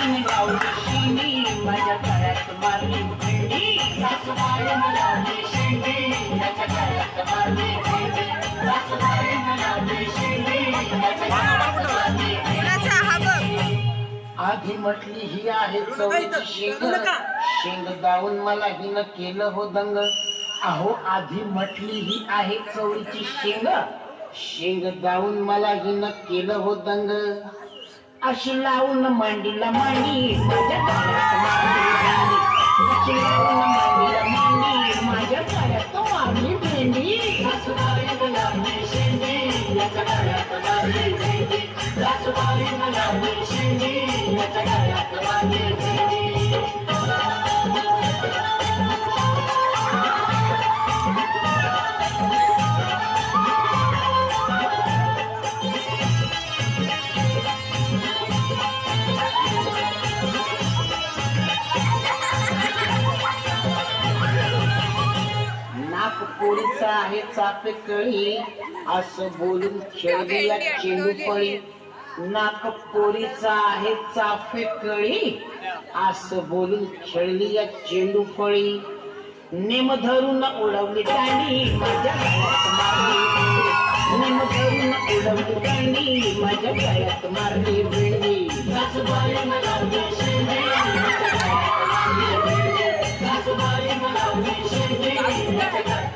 लावली शेंडी माझ्या गळ्यात मारली भेंडी सासूबाईनं लावली शेंडी माझ्या गळ्यात मारली भेंडी सासूबाईनं लावली शेंडी माझ्या गळ्यात मारली भेंडी आधी म्हटली ही आहे चवळीची शेंग शेंग दावून मला हिनं केलं हो दंग अहो आधी म्हटली ही आहे चवळीची शेंग शेंग दावून मला हिनं केलं हो दंग अशी लावून मांडीला मांडी माझ्या गळ्यात मारली भेंडी अशी लावून मांडीला मांडी माझ्या गळ्यात मारली भेंडी सासूबाईनं लावली शेंडी माझ्या गळ्यात मारली भेंडी सासूबाईनं लावली शेंडी माझ्या गळ्यात मारली भेंडी पोरीचा आहे चापे कळी असं बोलून खेळली या चेंडूपळी नाक पोरीचा आहे चाफे कळी असं बोलून खेळली या चेंडूपळी नेम धरून उडवली दांडी माझ्या गळ्यात मारली नेम धरून उडवली दांडी माझ्या गळ्यात मारली भेंडी सासूबाईनं लावली शेंडी माझ्या गळ्यात मारली भेंडी सासूबाईनं लावली शेंडी